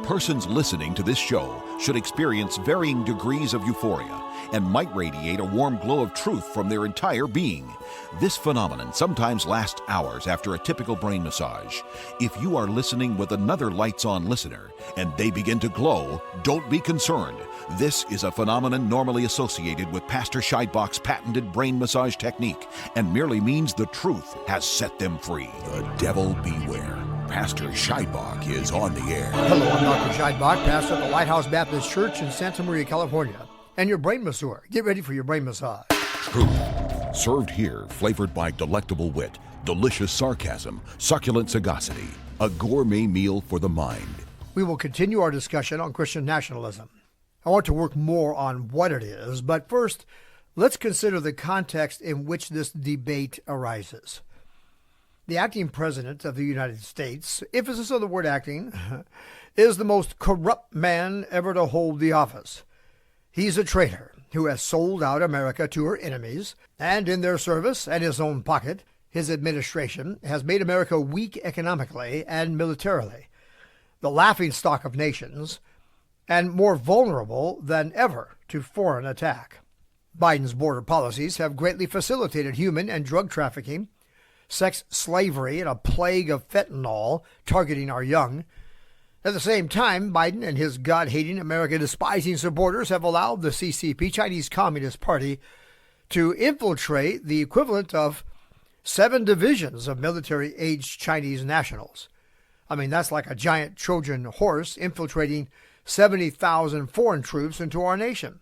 Persons listening to this show should experience varying degrees of euphoria and might radiate a warm glow of truth from their entire being. This phenomenon sometimes lasts hours after a typical brain massage. If you are listening with another lights-on listener and they begin to glow, don't be concerned. This is a phenomenon normally associated with Pastor Scheidbach's patented brain massage technique and merely means the truth has set them free. The devil beware. Pastor Scheidbach is on the air. Hello, I'm Dr. Scheidbach, pastor at the Lighthouse Baptist Church in Santa Maria, California, and your brain masseur. Get ready for your brain massage. Truth. Served here, flavored by delectable wit, delicious sarcasm, succulent sagacity. A gourmet meal for the mind. We will continue our discussion on Christian nationalism. I want to work more on what it is, but first, let's consider the context in which this debate arises. The acting president of the United States, emphasis on the word acting, is the most corrupt man ever to hold the office. He's a traitor who has sold out America to her enemies, and in their service and his own pocket, his administration has made America weak economically and militarily, the laughingstock of nations, and more vulnerable than ever to foreign attack. Biden's border policies have greatly facilitated human and drug trafficking, sex slavery, and a plague of fentanyl targeting our young. At the same time, Biden and his God-hating, America-despising supporters have allowed the CCP, Chinese Communist Party, to infiltrate the equivalent of 7 divisions of military-aged Chinese nationals. I mean, that's like a giant Trojan horse infiltrating 70,000 foreign troops into our nation.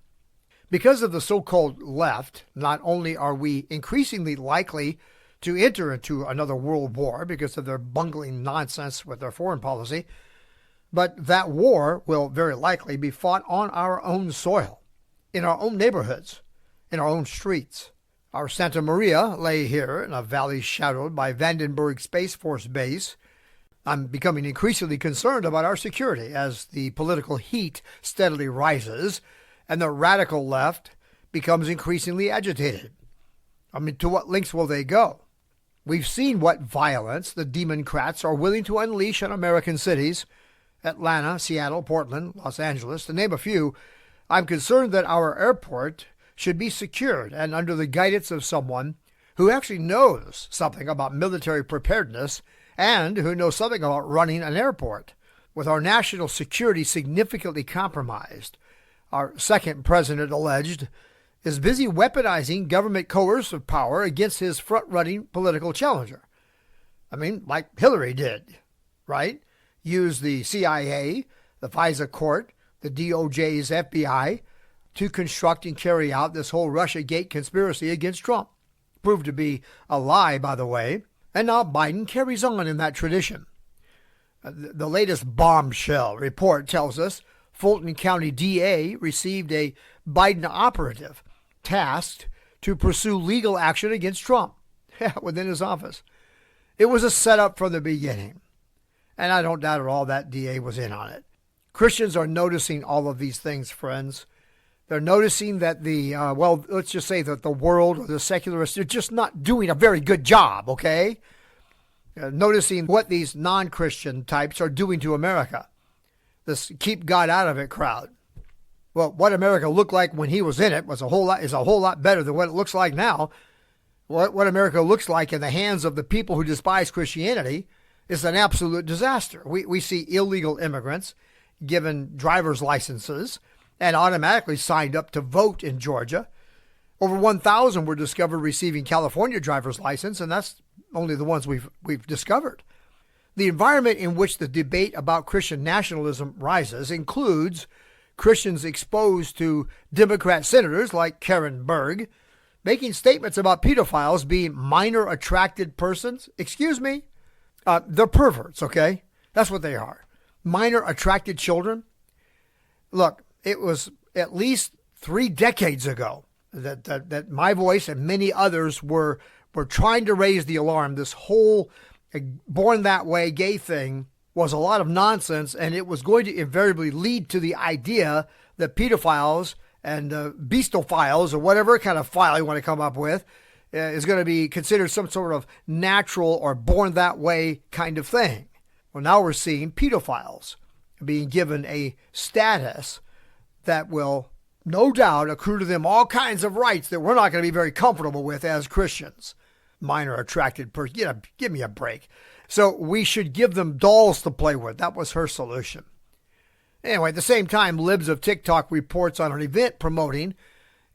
Because of the so-called left, not only are we increasingly likely to enter into another world war because of their bungling nonsense with their foreign policy, but that war will very likely be fought on our own soil, in our own neighborhoods, in our own streets. Our Santa Maria lay here in a valley shadowed by Vandenberg Space Force Base. I'm becoming increasingly concerned about our security as the political heat steadily rises and the radical left becomes increasingly agitated. I mean, to what lengths will they go? We've seen what violence the Democrats are willing to unleash on American cities, Atlanta, Seattle, Portland, Los Angeles, to name a few. I'm concerned that our airport should be secured and under the guidance of someone who actually knows something about military preparedness and who knows something about running an airport. With our national security significantly compromised, our second president alleged is busy weaponizing government coercive power against his front-running political challenger. I mean, like Hillary did, right? Use the CIA, the FISA court, the DOJ's FBI to construct and carry out this whole Russiagate conspiracy against Trump. Proved to be a lie, by the way, and now Biden carries on in that tradition. The latest bombshell report tells us Fulton County DA received a Biden operative tasked to pursue legal action against Trump within his office. It was a setup from the beginning, and I don't doubt at all that DA was in on it. Christians are noticing all of these things, friends. They're noticing that let's just say that the world or the secularists are just not doing a very good job, okay? Noticing what these non-Christian types are doing to America. This keep God out of it crowd. Well, what America looked like when he was in it is a whole lot better than what it looks like now. What America looks like in the hands of the people who despise Christianity is an absolute disaster. We see illegal immigrants given driver's licenses and automatically signed up to vote in Georgia. Over 1,000 were discovered receiving California driver's license, and that's only the ones we've discovered. The environment in which the debate about Christian nationalism rises includes Christians exposed to Democrat senators like Karen Berg making statements about pedophiles being minor attracted persons. Excuse me? They're perverts, okay? That's what they are. Minor attracted children. Look, it was at least 3 decades ago that my voice and many others were trying to raise the alarm. This whole born that way gay thing was a lot of nonsense, and it was going to invariably lead to the idea that pedophiles and beastophiles, or whatever kind of file you want to come up with, is going to be considered some sort of natural or born that way kind of thing. Well, now we're seeing pedophiles being given a status that will no doubt accrue to them all kinds of rights that we're not going to be very comfortable with as Christians. Minor attracted person, give me a break. So we should give them dolls to play with. That was her solution. Anyway, at the same time, Libs of TikTok reports on an event promoting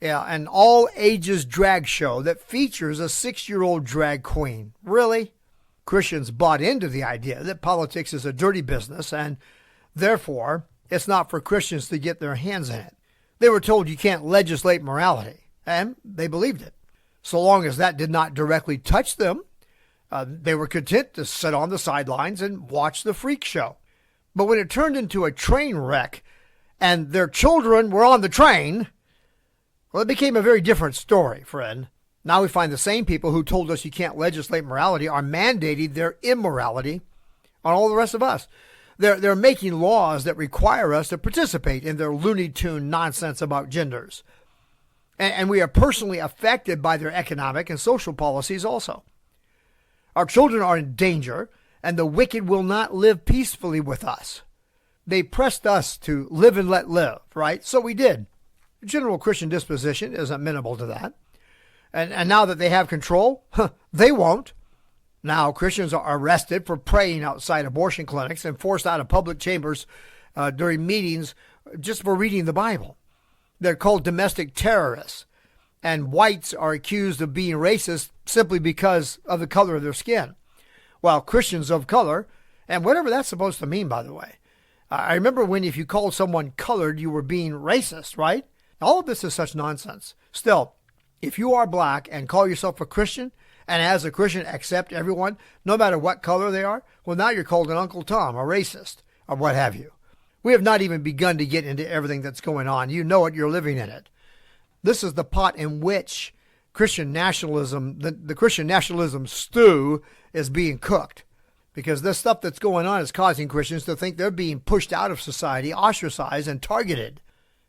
an all-ages drag show that features a 6-year-old drag queen. Really? Christians bought into the idea that politics is a dirty business and therefore it's not for Christians to get their hands in it. They were told you can't legislate morality, and they believed it. So long as that did not directly touch them, they were content to sit on the sidelines and watch the freak show. But when it turned into a train wreck and their children were on the train, well, it became a very different story, friend. Now we find the same people who told us you can't legislate morality are mandating their immorality on all the rest of us. They're making laws that require us to participate in their Looney Tune nonsense about genders. And we are personally affected by their economic and social policies also. Our children are in danger, and the wicked will not live peacefully with us. They pressed us to live and let live, right? So we did. The general Christian disposition is amenable to that. And now that they have control, they won't. Now Christians are arrested for praying outside abortion clinics and forced out of public chambers during meetings just for reading the Bible. They're called domestic terrorists. And whites are accused of being racist simply because of the color of their skin. While Christians of color, and whatever that's supposed to mean, by the way. I remember when if you called someone colored, you were being racist, right? All of this is such nonsense. Still, if you are black and call yourself a Christian, and as a Christian accept everyone, no matter what color they are, well, now you're called an Uncle Tom, a racist, or what have you. We have not even begun to get into everything that's going on. You know it, you're living in it. This is the pot in which Christian nationalism, the Christian nationalism stew is being cooked. Because this stuff that's going on is causing Christians to think they're being pushed out of society, ostracized, and targeted.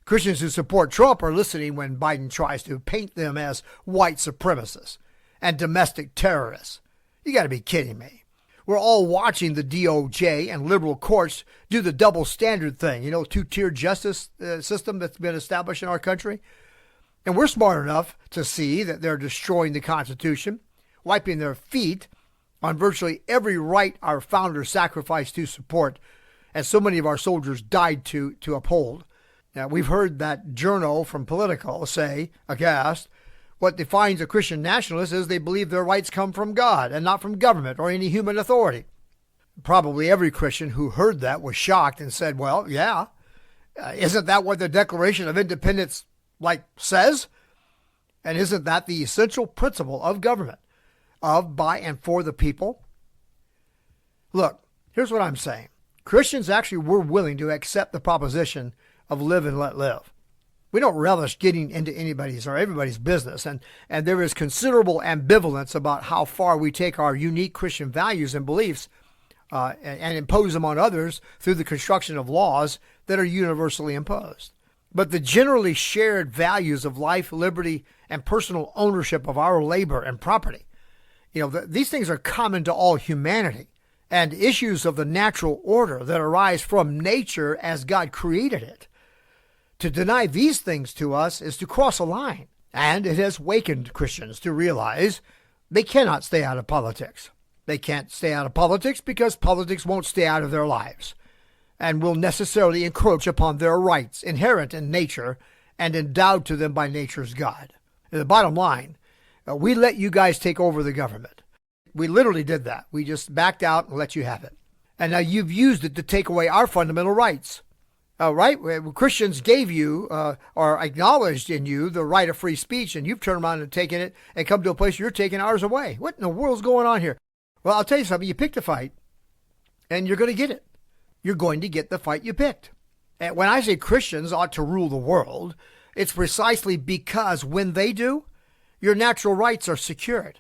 Christians who support Trump are listening when Biden tries to paint them as white supremacists and domestic terrorists. You got to be kidding me. We're all watching the DOJ and liberal courts do the double standard thing, two-tier justice system that's been established in our country. And we're smart enough to see that they're destroying the Constitution, wiping their feet on virtually every right our founders sacrificed to support, and so many of our soldiers died to uphold. Now, we've heard that journal from Politico say, aghast, what defines a Christian nationalist is they believe their rights come from God and not from government or any human authority. Probably every Christian who heard that was shocked and said, well, yeah, isn't that what the Declaration of Independence says? And isn't that the essential principle of government? Of, by, and for the people? Look, here's what I'm saying. Christians actually were willing to accept the proposition of live and let live. We don't relish getting into anybody's or everybody's business, and there is considerable ambivalence about how far we take our unique Christian values and beliefs and impose them on others through the construction of laws that are universally imposed. But the generally shared values of life, liberty, and personal ownership of our labor and property, these things are common to all humanity, and issues of the natural order that arise from nature as God created it. To deny these things to us is to cross a line, and it has wakened Christians to realize they cannot stay out of politics. They can't stay out of politics because politics won't stay out of their lives and will necessarily encroach upon their rights inherent in nature and endowed to them by nature's God. And the bottom line, we let you guys take over the government. We literally did that. We just backed out and let you have it. And now you've used it to take away our fundamental rights. Right? Christians gave you or acknowledged in you the right of free speech, and you've turned around and taken it and come to a place where you're taking ours away. What in the world's going on here? Well, I'll tell you something. You picked a fight, and you're going to get it. You're going to get the fight you picked. And when I say Christians ought to rule the world, it's precisely because when they do, your natural rights are secured.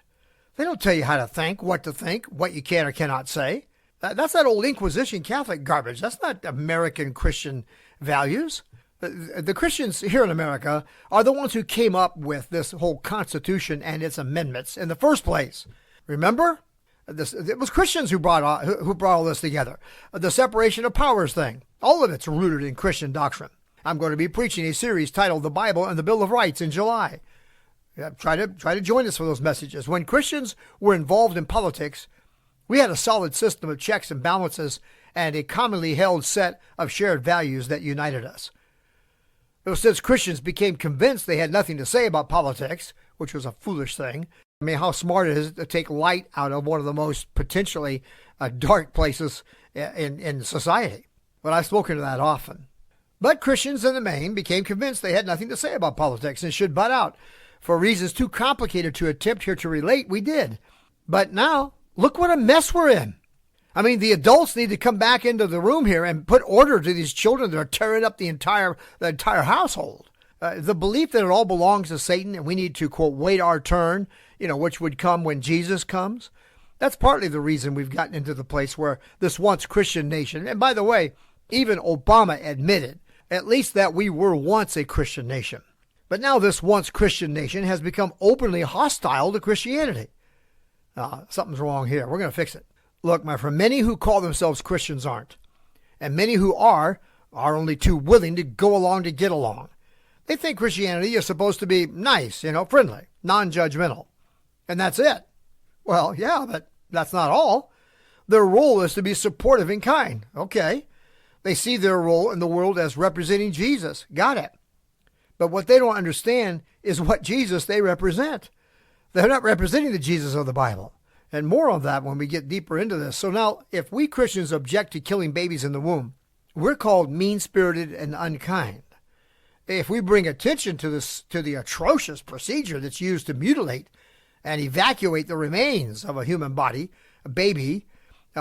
They don't tell you how to think, what you can or cannot say. That's that old Inquisition Catholic garbage. That's not American Christian values. The Christians here in America are the ones who came up with this whole Constitution and its amendments in the first place. Remember? It was Christians who brought all this together. The separation of powers thing. All of it's rooted in Christian doctrine. I'm going to be preaching a series titled The Bible and the Bill of Rights in July. Try to join us for those messages. When Christians were involved in politics, we had a solid system of checks and balances and a commonly held set of shared values that united us. Since Christians became convinced they had nothing to say about politics, which was a foolish thing, I mean, how smart it is to take light out of one of the most potentially dark places in society. But I've spoken to that often. But Christians in the main became convinced they had nothing to say about politics and should butt out. For reasons too complicated to attempt here to relate, we did. But now, look what a mess we're in. I mean, the adults need to come back into the room here and put order to these children that are tearing up the entire household. The belief that it all belongs to Satan and we need to, quote, wait our turn, which would come when Jesus comes. That's partly the reason we've gotten into the place where this once Christian nation, and by the way, even Obama admitted at least that we were once a Christian nation. But now this once Christian nation has become openly hostile to Christianity. Something's wrong here. We're going to fix it. Look, my friend, many who call themselves Christians aren't. And many who are only too willing to go along to get along. They think Christianity is supposed to be nice, friendly, non-judgmental. And that's it. Well, yeah, but that's not all. Their role is to be supportive and kind. Okay. They see their role in the world as representing Jesus. Got it. But what they don't understand is what Jesus they represent. They're not representing the Jesus of the Bible. And more on that when we get deeper into this. So now, if we Christians object to killing babies in the womb, we're called mean-spirited and unkind. If we bring attention to the atrocious procedure that's used to mutilate and evacuate the remains of a human body, a baby,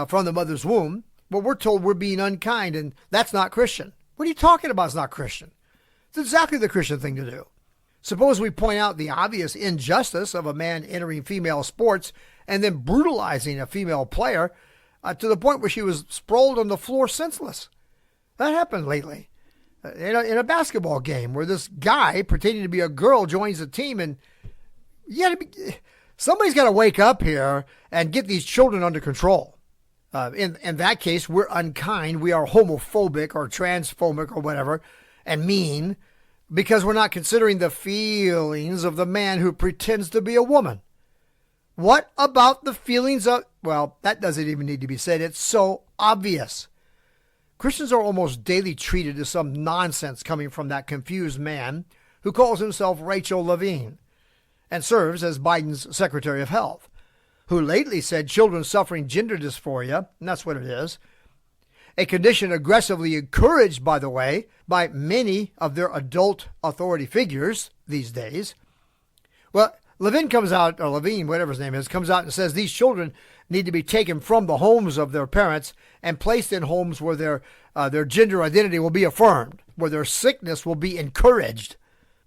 from the mother's womb, well, we're told we're being unkind, and that's not Christian. What are you talking about? It's not Christian. It's exactly the Christian thing to do. Suppose we point out the obvious injustice of a man entering female sports and then brutalizing a female player to the point where she was sprawled on the floor senseless. That happened lately in a basketball game where this guy pretending to be a girl joins the team, and somebody's got to wake up here and get these children under control. In that case, we're unkind. We are homophobic or transphobic or whatever and mean because we're not considering the feelings of the man who pretends to be a woman. What about the feelings of... Well, that doesn't even need to be said. It's so obvious. Christians are almost daily treated as some nonsense coming from that confused man who calls himself Rachel Levine and serves as Biden's Secretary of Health, who lately said children suffering gender dysphoria, and that's what it is, a condition aggressively encouraged, by the way, by many of their adult authority figures these days. Well, Levine, whatever his name is, comes out and says these children need to be taken from the homes of their parents and placed in homes where their gender identity will be affirmed, where their sickness will be encouraged.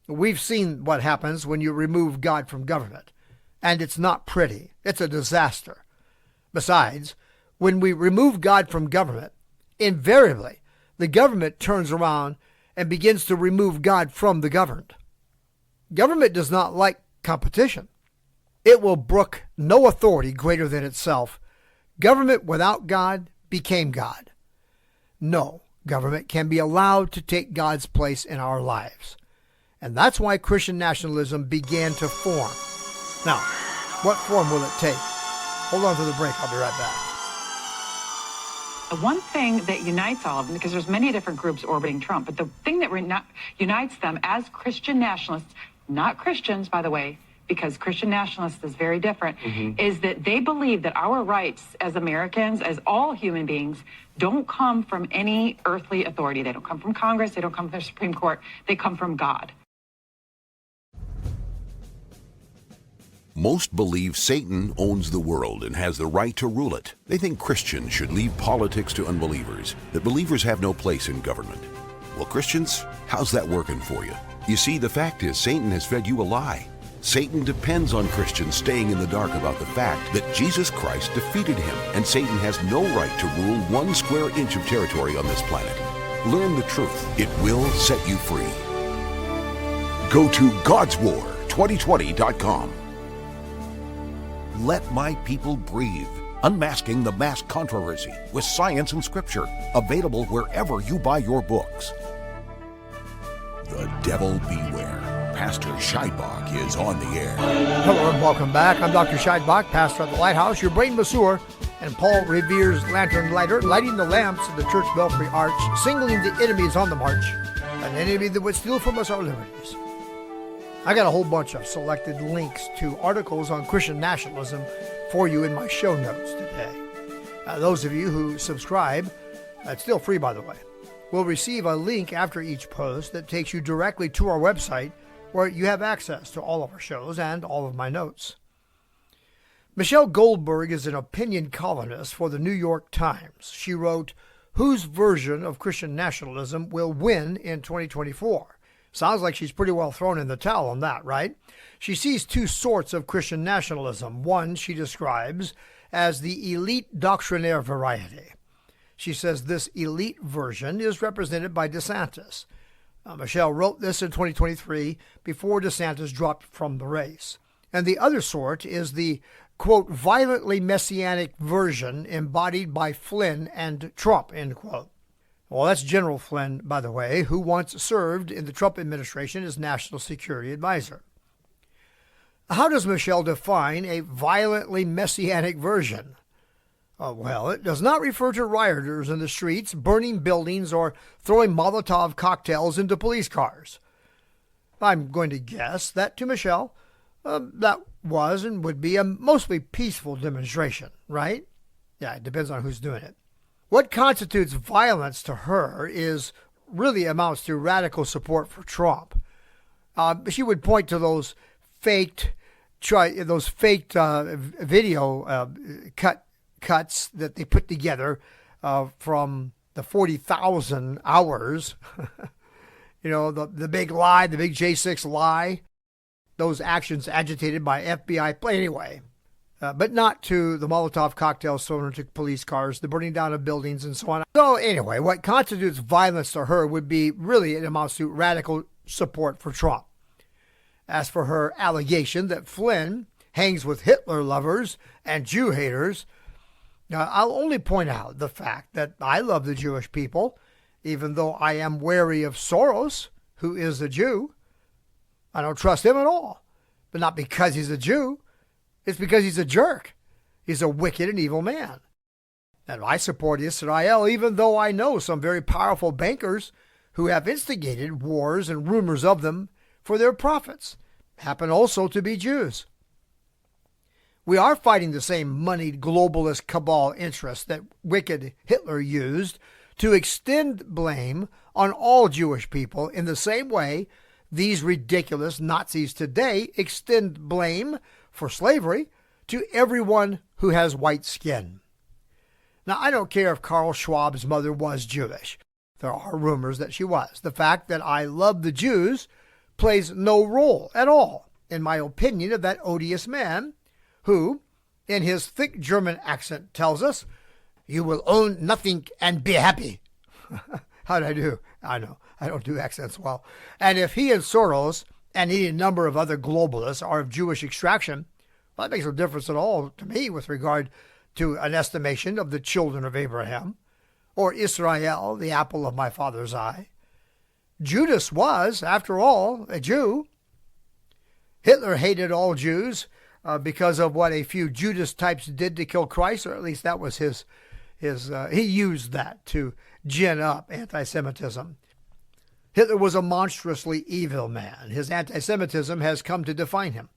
We've seen what happens when you remove God from government, and it's not pretty. It's a disaster. Besides, when we remove God from government, invariably, the government turns around and begins to remove God from the governed. Government does not like competition. It will brook no authority greater than itself. Government without God became God. No government can be allowed to take God's place in our lives. And that's why Christian nationalism began to form. Now, what form will it take? Hold on to the break. I'll be right back. The one thing that unites all of them, because there's many different groups orbiting Trump, but the thing that unites them as Christian nationalists, not Christians, by the way, because Christian nationalists is very different, is that they believe that our rights as Americans, as all human beings, don't come from any earthly authority. They don't come from Congress. They don't come from the Supreme Court. They come from God. Most believe Satan owns the world and has the right to rule it. They think Christians should leave politics to unbelievers, that believers have no place in government. Well, Christians, how's that working for you? You see, the fact is Satan has fed you a lie. Satan depends on Christians staying in the dark about the fact that Jesus Christ defeated him, and Satan has no right to rule 1 square inch of territory on this planet. Learn the truth. It will set you free. Go to GodsWar2020.com. Let my people breathe. Unmasking the Mass Controversy with Science and Scripture, available wherever you buy your books. The Devil Beware. Pastor Scheidbach is on the air. Hello and welcome back. I'm Dr. Scheidbach, pastor at the Lighthouse, your brain masseur, and Paul Revere's lantern lighter, lighting the lamps of the church belfry arch, singling the enemies on the march, an enemy that would steal from us our liberties. I got a whole bunch of selected links to articles on Christian nationalism for you in my show notes today. Those of you who subscribe, it's still free by the way, will receive a link after each post that takes you directly to our website where you have access to all of our shows and all of my notes. Michelle Goldberg is an opinion columnist for the New York Times. She wrote, "Whose version of Christian nationalism will win in 2024? Sounds like she's pretty well thrown in the towel on that, right? She sees two sorts of Christian nationalism. One she describes as the elite doctrinaire variety. She says this elite version is represented by DeSantis. Michelle wrote this in 2023 before DeSantis dropped from the race. And the other sort is the, quote, violently messianic version embodied by Flynn and Trump, end quote. Well, that's General Flynn, by the way, who once served in the Trump administration as National Security Advisor. How does Michelle define a violently messianic version? Well, it does not refer to rioters in the streets, burning buildings, or throwing Molotov cocktails into police cars. I'm going to guess that to Michelle, that was and would be a mostly peaceful demonstration, right? Yeah, it depends on who's doing it. What constitutes violence to her is really amounts to radical support for Trump. She would point to those faked video cuts that they put together from the 40,000 hours. You know, the big lie, the big J6 lie, those actions agitated by FBI. Anyway, but not to the Molotov cocktails thrown into police cars, the burning down of buildings, and so on. So anyway, what constitutes violence to her would be really, it amounts to radical support for Trump. As for her allegation that Flynn hangs with Hitler lovers and Jew haters, I'll only point out the fact that I love the Jewish people, even though I am wary of Soros, who is a Jew. I don't trust him at all, but not because he's a Jew. It's because he's a jerk. He's a wicked and evil man. And I support Israel, even though I know some very powerful bankers who have instigated wars and rumors of them for their profits happen also to be Jews. We are fighting the same moneyed globalist cabal interests that wicked Hitler used to extend blame on all Jewish people in the same way these ridiculous Nazis today extend blame for slavery to everyone who has white skin. Now, I don't care if Karl Schwab's mother was Jewish. There are rumors that she was. The fact that I love the Jews plays no role at all in my opinion of that odious man who, in his thick German accent, tells us, "You will own nothing and be happy." How'd I do? I know, I don't do accents well. And if he and Soros and any number of other globalists are of Jewish extraction, well, that makes no difference at all to me with regard to an estimation of the children of Abraham, or Israel, the apple of my father's eye. Judas was, after all, a Jew. Hitler hated all Jews because of what a few Judas types did to kill Christ, or at least that was his he used that to gin up anti-Semitism. Hitler was a monstrously evil man. His anti-Semitism has come to define him.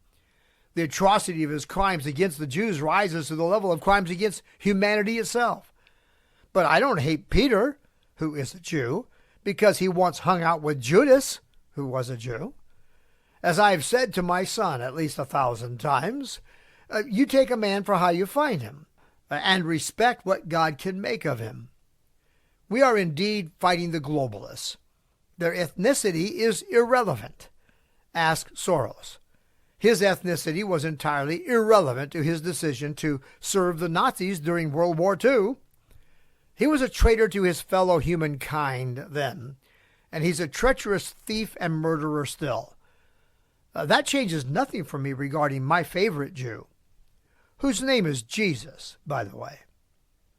The atrocity of his crimes against the Jews rises to the level of crimes against humanity itself. But I don't hate Peter, who is a Jew, because he once hung out with Judas, who was a Jew. As I've said to my son at least 1,000 times, you take a man for how you find him, and respect what God can make of him. We are indeed fighting the globalists. Their ethnicity is irrelevant. Ask Soros. His ethnicity was entirely irrelevant to his decision to serve the Nazis during World War II. He was a traitor to his fellow humankind then, and he's a treacherous thief and murderer still. That changes nothing for me regarding my favorite Jew. whose name is Jesus, by the way.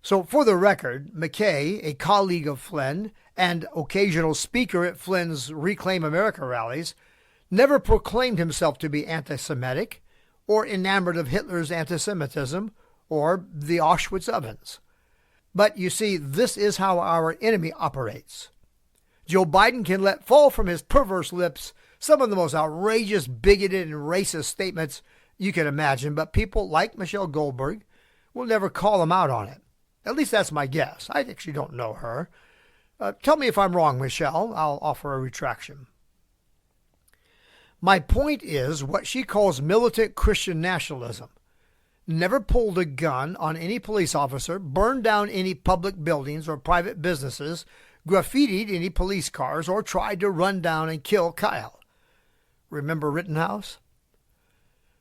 So for the record, McKay, a colleague of Flynn and occasional speaker at Flynn's Reclaim America rallies, never proclaimed himself to be anti-Semitic or enamored of Hitler's anti-Semitism or the Auschwitz ovens. But you see, this is how our enemy operates. Joe Biden can let fall from his perverse lips some of the most outrageous, bigoted, and racist statements you can imagine, but people like Michelle Goldberg will never call him out on it. At least that's my guess. I actually don't know her. Tell me if I'm wrong, Michelle. I'll offer a retraction. My point is what she calls militant Christian nationalism. Never pulled a gun on any police officer, burned down any public buildings or private businesses, graffitied any police cars, or tried to run down and kill Kyle. Remember Rittenhouse?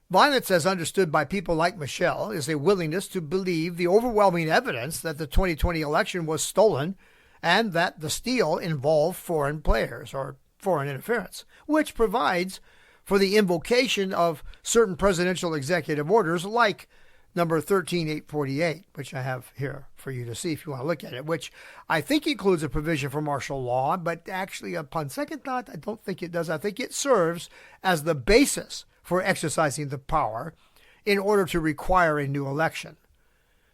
Violence, as understood by people like Michelle, is a willingness to believe the overwhelming evidence that the 2020 election was stolen and that the steal involved foreign players or foreign interference, which provides for the invocation of certain presidential executive orders like number 13848, which I have here for you to see if you want to look at it, which I think includes a provision for martial law, but actually upon second thought, I don't think it does. I think it serves as the basis for exercising the power in order to require a new election.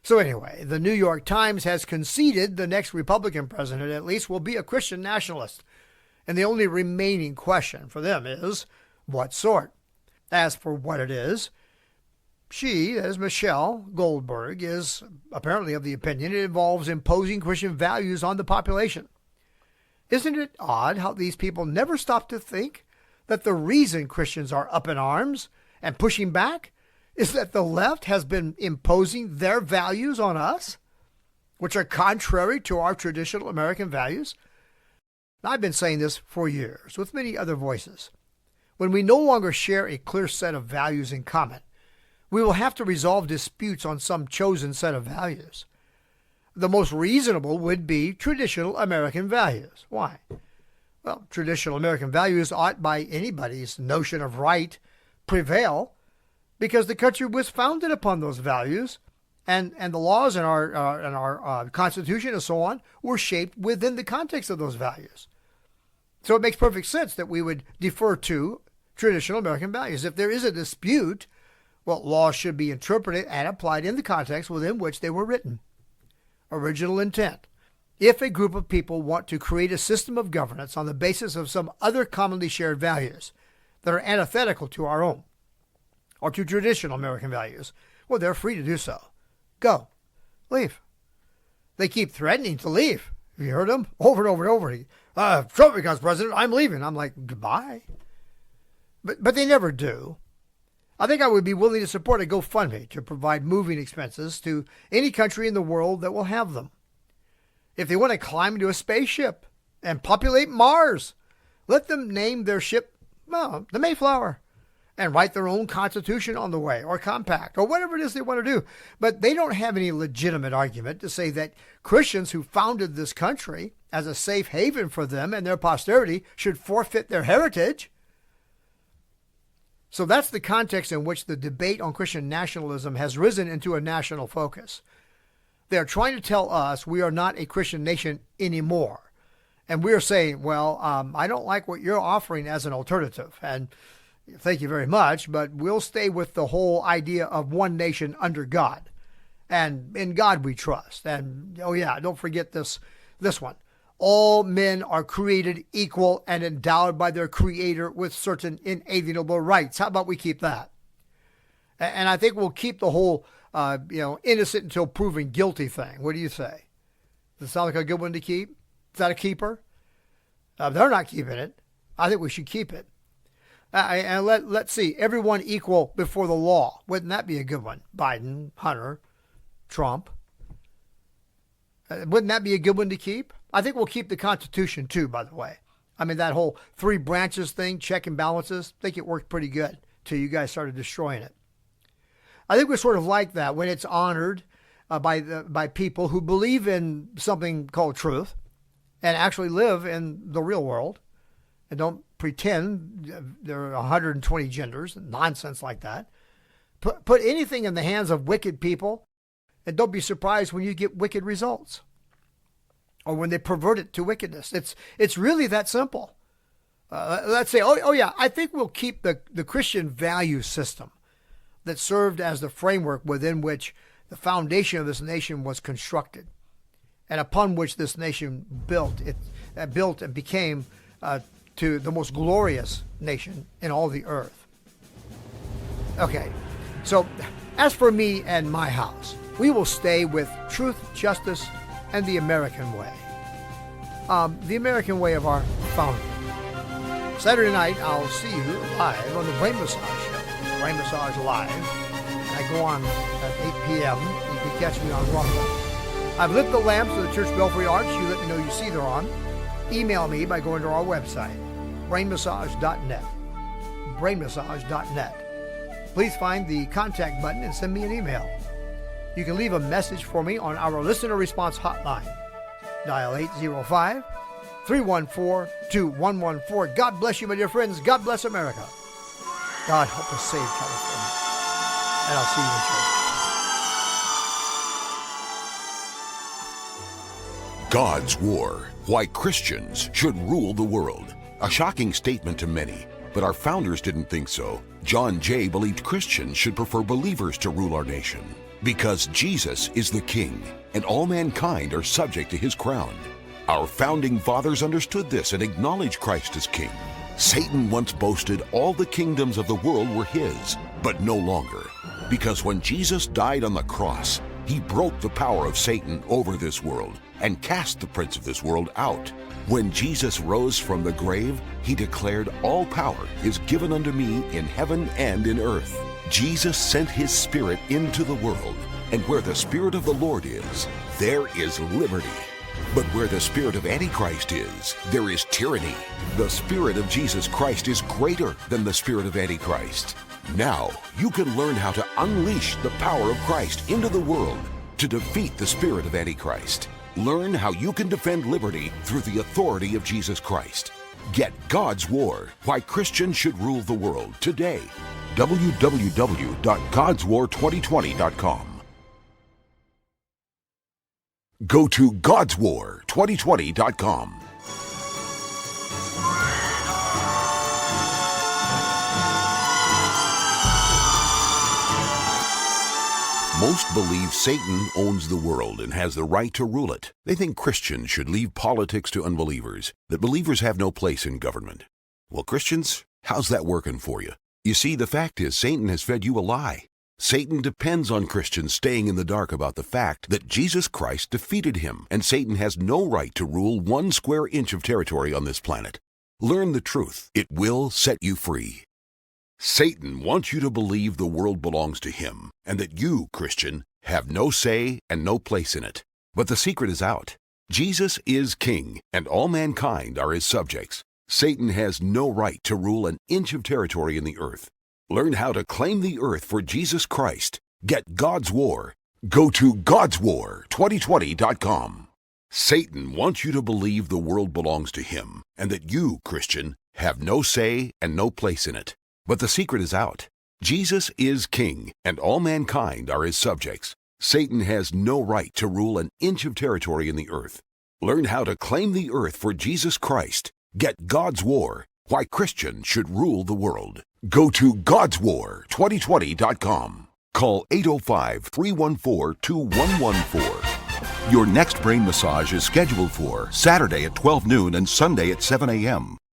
So anyway, the New York Times has conceded the next Republican president, at least, will be a Christian nationalist. And the only remaining question for them is, what sort? As for what it is, she, as Michelle Goldberg, is apparently of the opinion it involves imposing Christian values on the population. Isn't it odd how these people never stop to think that the reason Christians are up in arms and pushing back is that the left has been imposing their values on us, which are contrary to our traditional American values? I've been saying this for years with many other voices. When we no longer share a clear set of values in common, we will have to resolve disputes on some chosen set of values. The most reasonable would be traditional American values. Why? Well, traditional American values ought, by anybody's notion of right, prevail because the country was founded upon those values, and the laws in our Constitution and so on were shaped within the context of those values. So it makes perfect sense that we would defer to traditional American values. If there is a dispute, well, laws should be interpreted and applied in the context within which they were written. Original intent. If a group of people want to create a system of governance on the basis of some other commonly shared values that are antithetical to our own or to traditional American values, well, they're free to do so. Go. Leave. They keep threatening to leave. Have you heard them? Over and over and over. If Trump becomes president, I'm leaving. I'm like, goodbye. But they never do. I think I would be willing to support a GoFundMe to provide moving expenses to any country in the world that will have them. If they want to climb into a spaceship and populate Mars, let them name their ship, well, the Mayflower, and write their own constitution on the way, or compact, or whatever it is they want to do. But they don't have any legitimate argument to say that Christians who founded this country as a safe haven for them and their posterity should forfeit their heritage. So that's the context in which the debate on Christian nationalism has risen into a national focus. They're trying to tell us we are not a Christian nation anymore. And we're saying, well, I don't like what you're offering as an alternative. And thank you very much, but we'll stay with the whole idea of one nation under God. And in God we trust. And, oh yeah, don't forget this one. All men are created equal and endowed by their Creator with certain inalienable rights. How about we keep that? And I think we'll keep the whole innocent until proven guilty thing. What do you say? Does it sound like a good one to keep? Is that a keeper? They're not keeping it. I think we should keep it. And let's see. Everyone equal before the law. Wouldn't that be a good one? Biden, Hunter, Trump. Wouldn't that be a good one to keep? I think we'll keep the Constitution too, by the way. I mean, that whole three branches thing, check and balances, I think it worked pretty good till you guys started destroying it. I think we're sort of like that when it's honored by people who believe in something called truth and actually live in the real world and don't pretend there are 120 genders and nonsense like that. Put anything in the hands of wicked people, and don't be surprised when you get wicked results, or when they pervert it to wickedness. It's really that simple. Let's say, I think we'll keep the Christian value system that served as the framework within which the foundation of this nation was constructed, and upon which this nation built and became to the most glorious nation in all the earth. Okay, so as for me and my house, we will stay with truth, justice, and the American way. The American way of our founding. Saturday night, I'll see you live on the Brain Massage Show. Brain Massage Live. I go on at 8 p.m. You can catch me on Rumble. I've lit the lamps of the Church Belfry Arch. You let me know you see they're on. Email me by going to our website, brainmassage.net. brainmassage.net. Please find the contact button and send me an email. You can leave a message for me on our listener response hotline. Dial 805-314-2114. God bless you, my dear friends. God bless America. God help us save California. And I'll see you in church. God's War: Why Christians Should Rule the World. A shocking statement to many, but our founders didn't think so. John Jay believed Christians should prefer believers to rule our nation, because Jesus is the King, and all mankind are subject to his crown. Our founding fathers understood this and acknowledged Christ as King. Satan once boasted all the kingdoms of the world were his, but no longer, because when Jesus died on the cross, he broke the power of Satan over this world and cast the prince of this world out. When Jesus rose from the grave, he declared, "All power is given unto me in heaven and in earth." Jesus sent his Spirit into the world, and where the Spirit of the Lord is, there is liberty. But where the spirit of Antichrist is, there is tyranny. The Spirit of Jesus Christ is greater than the spirit of Antichrist. Now you can learn how to unleash the power of Christ into the world to defeat the spirit of Antichrist. Learn how you can defend liberty through the authority of Jesus Christ. Get God's War: Why Christians Should Rule the World today. www.godswar2020.com. Go to godswar2020.com. Most believe Satan owns the world and has the right to rule it. They think Christians should leave politics to unbelievers, that believers have no place in government. Well, Christians, how's that working for you? You see, the fact is Satan has fed you a lie. Satan depends on Christians staying in the dark about the fact that Jesus Christ defeated him, and Satan has no right to rule 1 square inch of territory on this planet. Learn the truth. It will set you free. Satan wants you to believe the world belongs to him, and that you, Christian, have no say and no place in it. But the secret is out. Jesus is King, and all mankind are his subjects. Satan has no right to rule an inch of territory in the earth. Learn how to claim the earth for Jesus Christ. Get God's War. Go to godswar2020.com. Satan wants you to believe the world belongs to him, and that you, Christian, have no say and no place in it. But the secret is out. Jesus is King, and all mankind are his subjects. Satan has no right to rule an inch of territory in the earth. Learn how to claim the earth for Jesus Christ. Get God's War: Why Christians Should Rule the World. Go to godswar2020.com. Call 805-314-2114. Your next brain massage is scheduled for Saturday at 12 noon and Sunday at 7 a.m.